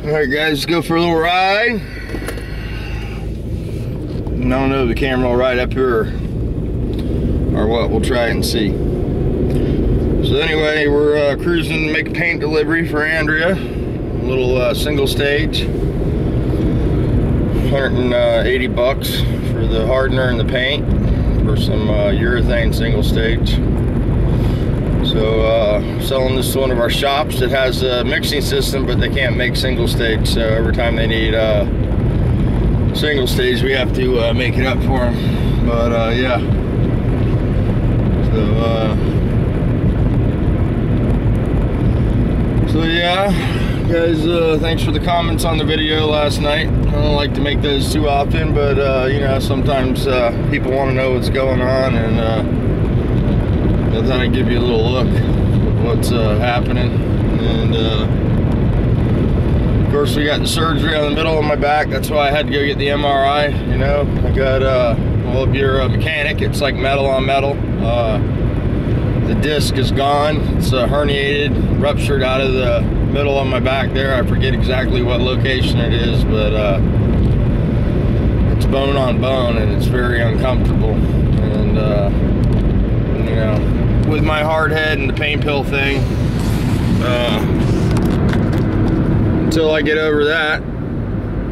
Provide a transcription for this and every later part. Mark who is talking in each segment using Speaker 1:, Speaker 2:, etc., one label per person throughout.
Speaker 1: Alright guys, let's go for a little ride. I don't know if the camera will ride up here or what. We'll try it and see. So anyway, we're cruising to make a paint delivery for Andrea. A little single stage. 180 bucks for the hardener and the paint for some urethane single stage. So selling this to one of our shops that has a mixing system, but they can't make single stage, so every time they need single stage we have to make it up for them. But yeah, so yeah guys, thanks for the comments on the video last night. I don't like to make those too often, but you know, sometimes people want to know what's going on, and I thought I'd give you a little look at what's happening. And of course, we got the surgery on the middle of my back. That's why I had to go get the MRI. You know, I got well, if you're a mechanic, it's like metal on metal. The disc is gone. It's herniated, ruptured out of the middle of my back there. I forget exactly what location it is, but it's bone on bone, and it's very uncomfortable. And you know, with my hard head and the pain pill thing, until I get over that,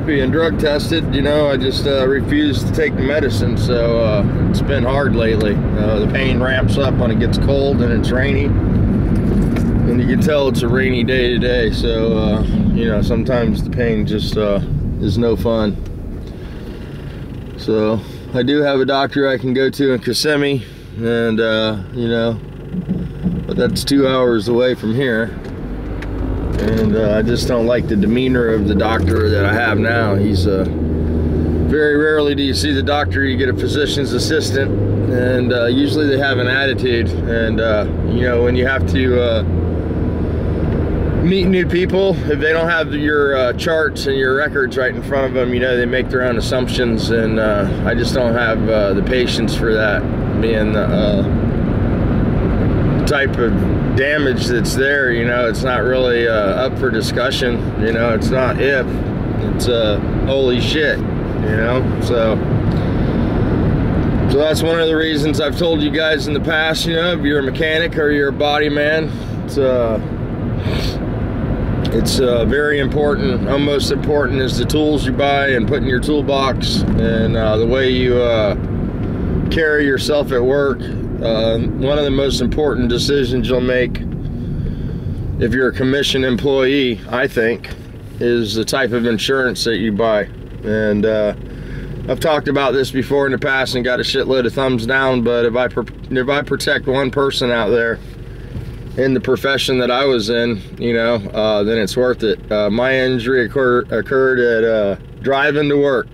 Speaker 1: being drug tested, you know, I just refuse to take the medicine. So it's been hard lately. The pain ramps up when it gets cold and it's rainy, and you can tell it's a rainy day today. So you know, sometimes the pain just is no fun. So I do have a doctor I can go to in Kissimmee, and you know, but that's 2 hours away from here. And I just don't like the demeanor of the doctor that I have now. He's very rarely do you see the doctor, you get a physician's assistant, and usually they have an attitude. And you know, when you have to meet new people, if they don't have your charts and your records right in front of them, you know, they make their own assumptions, and I just don't have the patience for that, being the type of damage that's there. You know, it's not really up for discussion. You know, it's not if, it's holy shit, you know. So that's one of the reasons I've told you guys in the past, you know, if you're a mechanic or you're a body man, it's very important. Almost important is the tools you buy and put in your toolbox, and the way you carry yourself at work. One of the most important decisions you'll make if you're a commission employee, I think, is the type of insurance that you buy. And I've talked about this before in the past and got a shitload of thumbs down, but if I protect one person out there in the profession that I was in, you know, then it's worth it. My injury occurred at driving to work.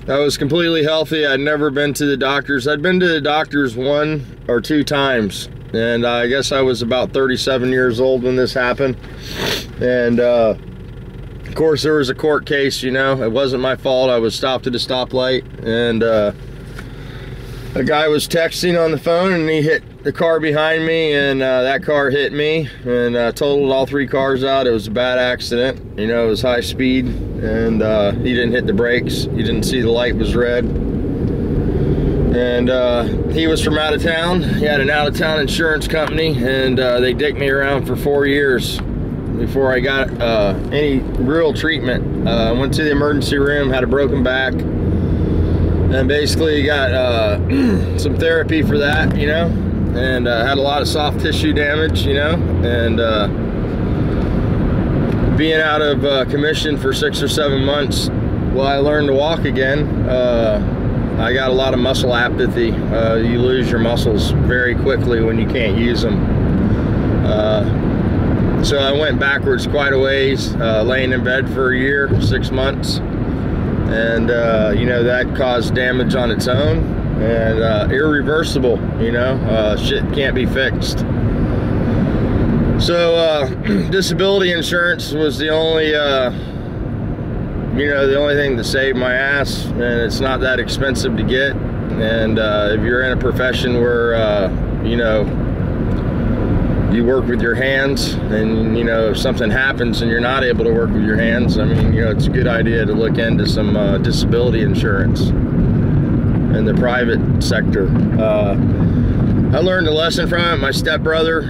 Speaker 1: I was completely healthy. I'd never been to the doctors. I'd been to the doctors 1 or 2 times, and I guess I was about 37 years old when this happened. And of course, there was a court case. You know, it wasn't my fault. I was stopped at a stoplight, and a guy was texting on the phone, and he hit the car behind me, and that car hit me and totaled all 3 cars out. It was a bad accident. You know, it was high speed, and he didn't hit the brakes. You didn't see the light was red. And he was from out of town. He had an out-of-town insurance company, and they dicked me around for 4 years before I got any real treatment. I went to the emergency room, had a broken back, and basically got some therapy for that, you know, and had a lot of soft tissue damage, you know, and being out of commission for 6 or 7 months, well, I learned to walk again. I got a lot of muscle apathy. You lose your muscles very quickly when you can't use them. So I went backwards quite a ways, laying in bed for a year, 6 months. And you know, that caused damage on its own, and irreversible, you know, shit can't be fixed. So disability insurance was the only you know, the only thing that saved my ass, and it's not that expensive to get. And if you're in a profession where you know, you work with your hands, and you know, if something happens and you're not able to work with your hands, I mean, you know, it's a good idea to look into some disability insurance in the private sector. I learned a lesson from it. My stepbrother,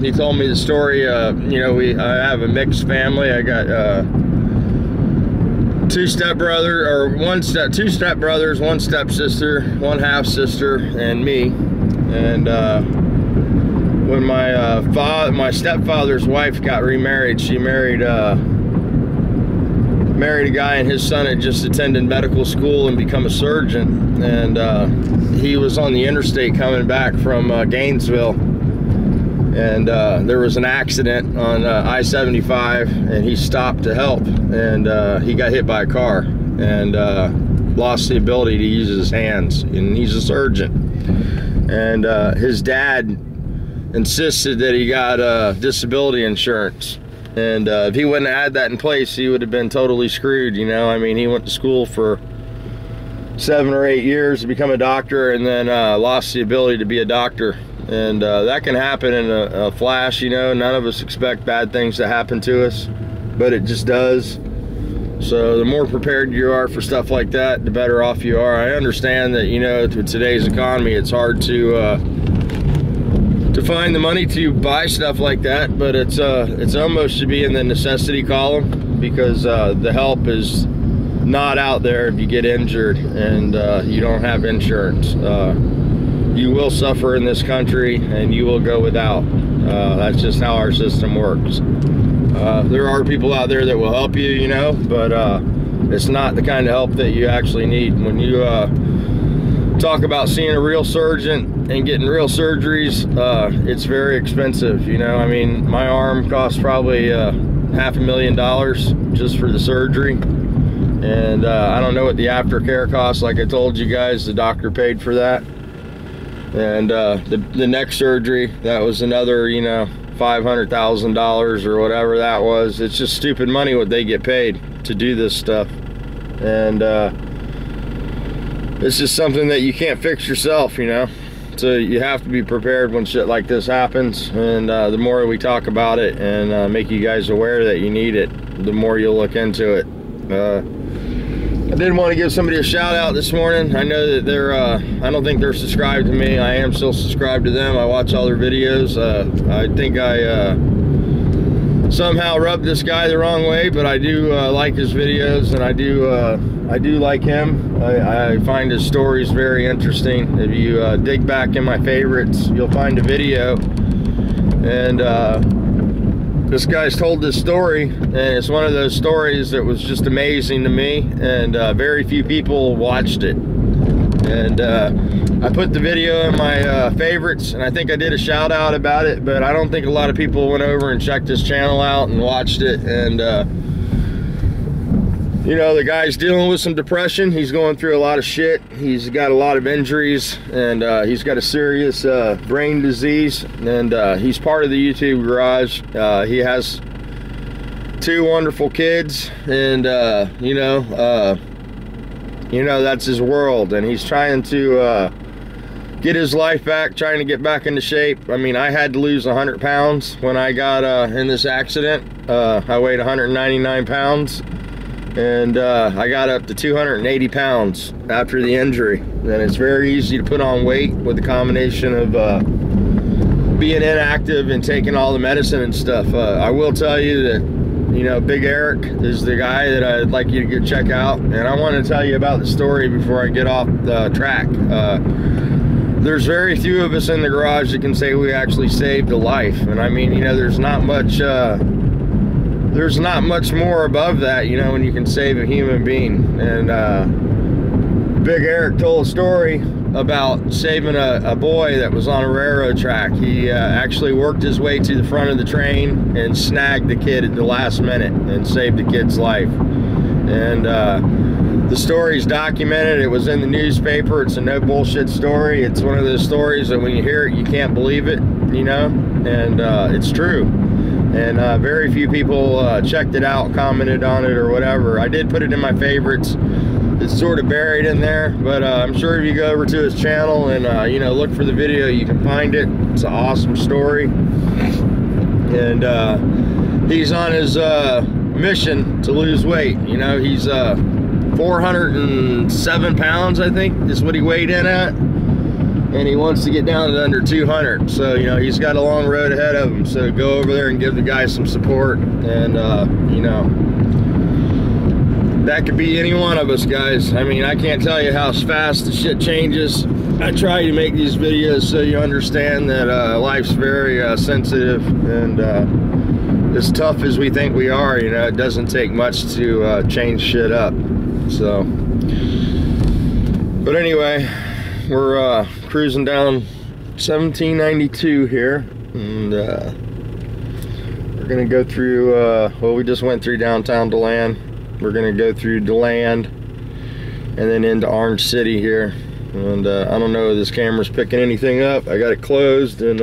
Speaker 1: he told me the story. You know, I have a mixed family. I got two stepbrothers, one stepsister, one half sister, and me. And when my stepfather's wife got remarried, she married a guy, and his son had just attended medical school and become a surgeon. And he was on the interstate coming back from Gainesville, and there was an accident on I-75, and he stopped to help, and he got hit by a car and lost the ability to use his hands, and he's a surgeon. And his dad insisted that he got disability insurance, and if he wouldn't have had that in place, he would have been totally screwed, you know. I mean, he went to school for 7 or 8 years to become a doctor, and then lost the ability to be a doctor. And that can happen in a flash, you know. None of us expect bad things to happen to us, but it just does. So the more prepared you are for stuff like that, the better off you are. I understand that, you know, with today's economy, it's hard to find the money to buy stuff like that, but it's almost should be in the necessity column, because the help is not out there if you get injured and you don't have insurance. You will suffer in this country, and you will go without. That's just how our system works. There are people out there that will help you, you know, but it's not the kind of help that you actually need. When you talk about seeing a real surgeon and getting real surgeries, it's very expensive, you know. I mean, my arm costs probably $500,000 just for the surgery, and I don't know what the aftercare costs. Like I told you guys, the doctor paid for that. And the neck surgery, that was another, you know, $500,000 or whatever that was. It's just stupid money what they get paid to do this stuff. And it's just something that you can't fix yourself, you know. So you have to be prepared when shit like this happens. And the more we talk about it and make you guys aware that you need it, the more you'll look into it. I did want to give somebody a shout out this morning. I know that they're, I don't think they're subscribed to me. I am still subscribed to them. I watch all their videos. I think I somehow rubbed this guy the wrong way, but I do like his videos, and I do like him. I find his stories very interesting. If you dig back in my favorites, you'll find a video, and this guy's told this story, and it's one of those stories that was just amazing to me, and very few people watched it. And I put the video in my favorites, and I think I did a shout out about it, but I don't think a lot of people went over and checked his channel out and watched it. And you know, the guy's dealing with some depression. He's going through a lot of shit. He's got a lot of injuries, and he's got a serious brain disease, and he's part of the YouTube Garage. He has 2 wonderful kids, and you know, that's his world, and he's trying to get his life back, trying to get back into shape. I mean, I had to lose 100 pounds when I got in this accident. I weighed 199 pounds. And I got up to 280 pounds after the injury. And it's very easy to put on weight with the combination of being inactive and taking all the medicine and stuff. I will tell you that, you know, Big Eric is the guy that I'd like you to go check out. And I want to tell you about the story before I get off the track. There's very few of us in the garage that can say we actually saved a life. And I mean, you know, there's not much more above that, you know, when you can save a human being. And Big Eric told a story about saving a boy that was on a railroad track. He actually worked his way to the front of the train and snagged the kid at the last minute and saved the kid's life. And the story's documented. It was in the newspaper. It's a no bullshit story. It's one of those stories that when you hear it, you can't believe it, you know, and it's true. And very few people checked it out, commented on it, or whatever. I did put it in my favorites. it's sort of buried in there, but I'm sure if you go over to his channel and you know, look for the video, you can find it. It's an awesome story, and he's on his mission to lose weight. You know, he's 407 pounds, I think, is what he weighed in at, and he wants to get down to under 200. So, you know, he's got a long road ahead of him. So go over there and give the guy some support, and you know, that could be any one of us, guys. I mean, I can't tell you how fast the shit changes. I try to make these videos so you understand that life's very sensitive, and as tough as we think we are, you know, it doesn't take much to change shit up. So, but anyway, we're cruising down 1792 here, and we're gonna go through, well, we just went through downtown DeLand. We're gonna go through DeLand and then into Orange City here. And I don't know if this camera's picking anything up. I got it closed and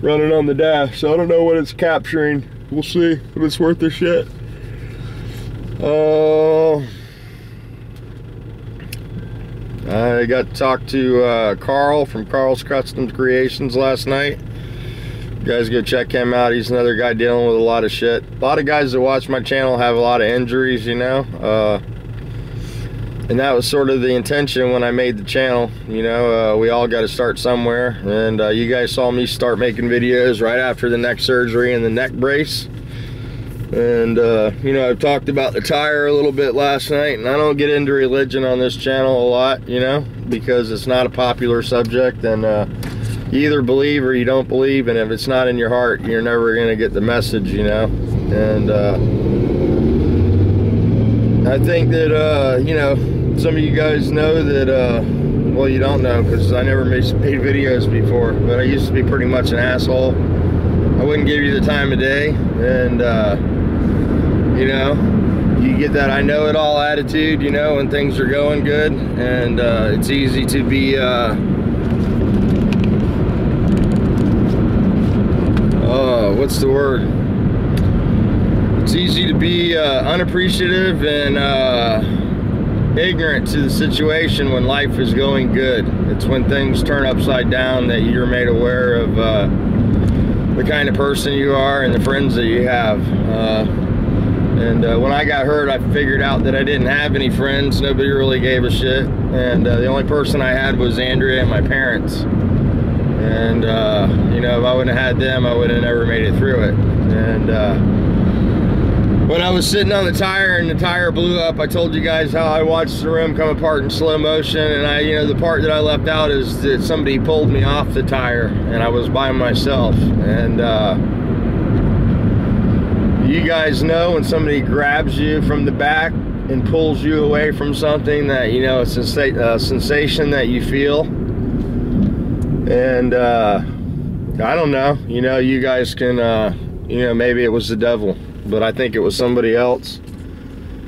Speaker 1: running on the dash, so I don't know what it's capturing. We'll see if it's worth the shit. I got to talk to Carl from Carl's Custom Creations last night. You guys go check him out. He's another guy dealing with a lot of shit. A lot of guys that watch my channel have a lot of injuries, you know. And that was sort of the intention when I made the channel. You know, we all got to start somewhere. And you guys saw me start making videos right after the neck surgery and the neck brace. And you know, I've talked about the tire a little bit last night, and I don't get into religion on this channel a lot, you know, because it's not a popular subject, and you either believe or you don't believe, and if it's not in your heart, you're never gonna get the message, you know. And I think that you know, some of you guys know that well, you don't know, because I never made videos before, but I used to be pretty much an asshole. I wouldn't give you the time of day, and you know, you get that I know it all attitude, you know, when things are going good, and it's easy to be what's the word? It's easy to be unappreciative and ignorant to the situation when life is going good. It's when things turn upside down that you're made aware of the kind of person you are and the friends that you have. And when I got hurt, I figured out that I didn't have any friends. Nobody really gave a shit. And the only person I had was Andrea and my parents. And you know, if I wouldn't have had them, I would have never made it through it. And when I was sitting on the tire and the tire blew up, I told you guys how I watched the rim come apart in slow motion. And you know, the part that I left out is that somebody pulled me off the tire, and I was by myself. And you guys know when somebody grabs you from the back and pulls you away from something, that, you know, it's a sensation that you feel. And I don't know, you know, you guys can, you know, maybe it was the devil, but I think it was somebody else.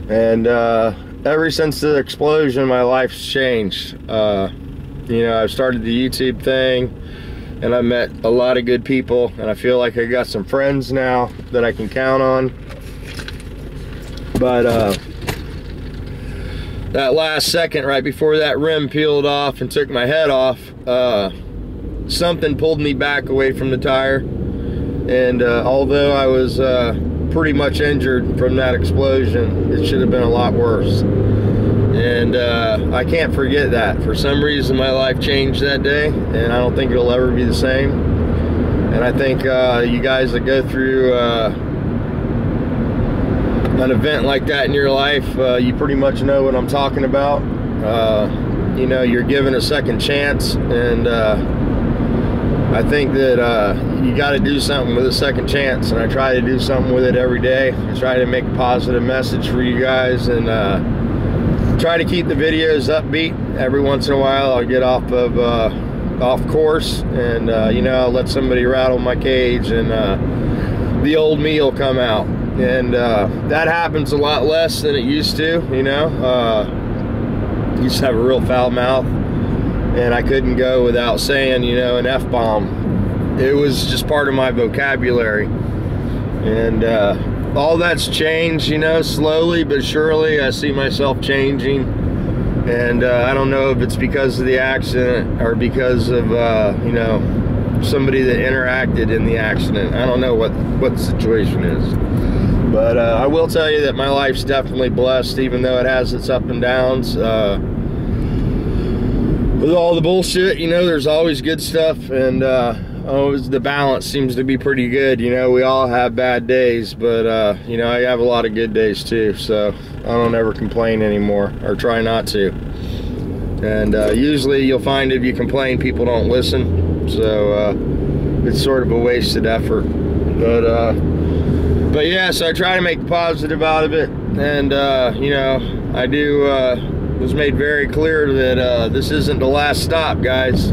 Speaker 1: And ever since the explosion, my life's changed. You know, I've started the YouTube thing, and I met a lot of good people, and I feel like I got some friends now that I can count on. But that last second right before that rim peeled off and took my head off, something pulled me back away from the tire. And although I was pretty much injured from that explosion, it should have been a lot worse. And I can't forget that. For some reason, my life changed that day, and I don't think it'll ever be the same. And I think you guys that go through an event like that in your life, you pretty much know what I'm talking about. You know, you're given a second chance, and I think that you got to do something with a second chance, and I try to do something with it every day. I try to make a positive message for you guys, and try to keep the videos upbeat. Every once in a while I'll get off course, and you know, I'll let somebody rattle my cage, and the old me will come out. And that happens a lot less than it used to, you know. I used to have a real foul mouth, and I couldn't go without saying, you know, an F-bomb. It was just part of my vocabulary. And all that's changed, you know, slowly but surely. I see myself changing, and I don't know if it's because of the accident or because of you know, somebody that interacted in the accident. I don't know what the situation is, but I will tell you that my life's definitely blessed, even though it has its up and downs. With all the bullshit, you know, there's always good stuff, and always the balance seems to be pretty good. You know, we all have bad days, but you know, I have a lot of good days too, so I don't ever complain anymore, or try not to. And usually you'll find if you complain, people don't listen, so it's sort of a wasted effort. But yeah, so I try to make positive out of it, and you know, I do was made very clear that this isn't the last stop, guys.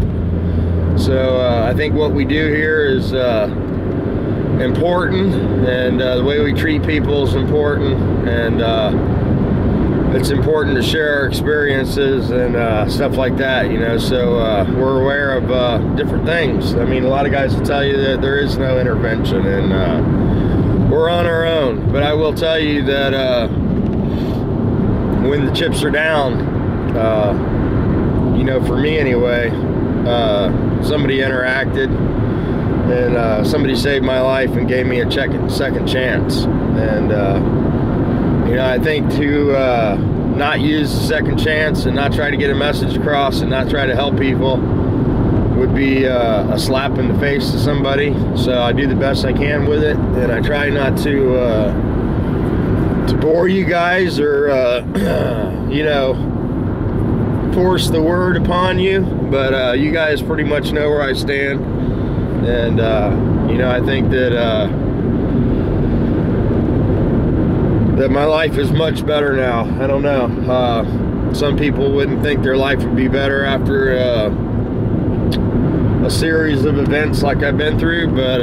Speaker 1: So I think what we do here is important, and the way we treat people is important, and it's important to share our experiences and stuff like that, you know. So we're aware of different things. I mean, a lot of guys will tell you that there is no intervention, and we're on our own. But I will tell you that when the chips are down, you know, for me anyway, somebody interacted, and somebody saved my life and gave me a second chance. And you know, I think to not use the second chance and not try to get a message across and not try to help people would be a slap in the face to somebody. So I do the best I can with it, and I try not to bore you guys or you know, force the word upon you, but you guys pretty much know where I stand. And you know, I think that that my life is much better now. I don't know, some people wouldn't think their life would be better after a series of events like I've been through, but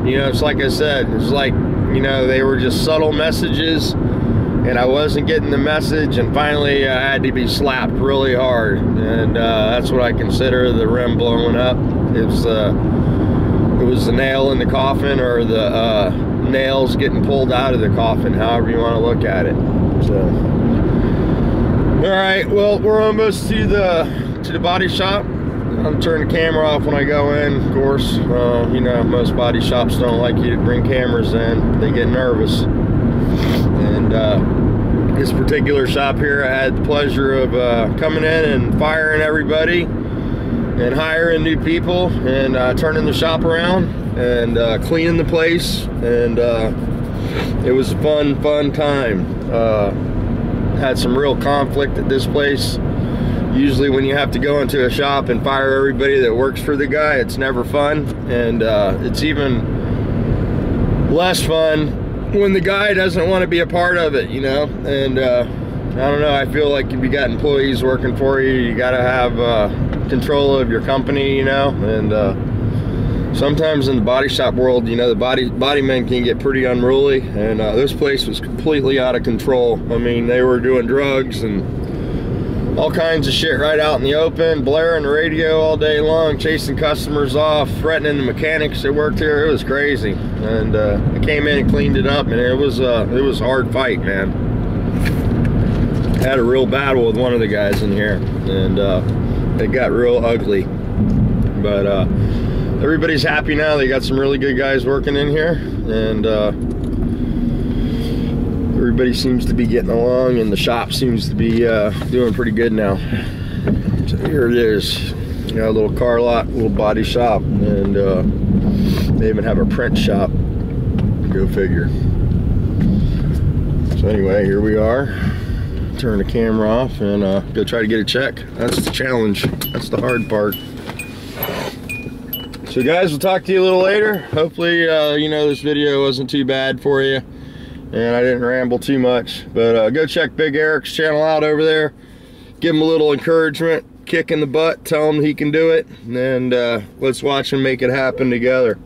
Speaker 1: you know, it's like I said, it's like, you know, they were just subtle messages, and I wasn't getting the message, and finally I had to be slapped really hard, and that's what I consider the rim blowing up. It was the nail in the coffin, or the nails getting pulled out of the coffin, however you want to look at it. So, all right, well, we're almost to the body shop. I'll turn the camera off when I go in, of course. You know, most body shops don't like you to bring cameras in. They get nervous. And this particular shop here, I had the pleasure of coming in and firing everybody and hiring new people, and turning the shop around and cleaning the place, and it was a fun time. Had some real conflict at this place. Usually when you have to go into a shop and fire everybody that works for the guy, it's never fun, and it's even less fun when the guy doesn't want to be a part of it, you know. And I don't know, I feel like if you got employees working for you, you got to have control of your company, you know. And sometimes in the body shop world, you know, the body men can get pretty unruly, and this place was completely out of control. I mean, they were doing drugs and all kinds of shit right out in the open, blaring the radio all day long, chasing customers off, threatening the mechanics that worked here. It was crazy. And I came in and cleaned it up, and it was a hard fight, man. Had a real battle with one of the guys in here, and it got real ugly. But everybody's happy now. They got some really good guys working in here, and everybody seems to be getting along, and the shop seems to be doing pretty good now. So here it is. You know, a little car lot, little body shop, and they even have a print shop. Go figure. So anyway, here we are. Turn the camera off and go try to get a check. That's the challenge. That's the hard part. So guys, we'll talk to you a little later. Hopefully, you know, this video wasn't too bad for you, and I didn't ramble too much. But go check Big Eric's channel out over there. Give him a little encouragement, kick in the butt, tell him he can do it, and let's watch him make it happen together.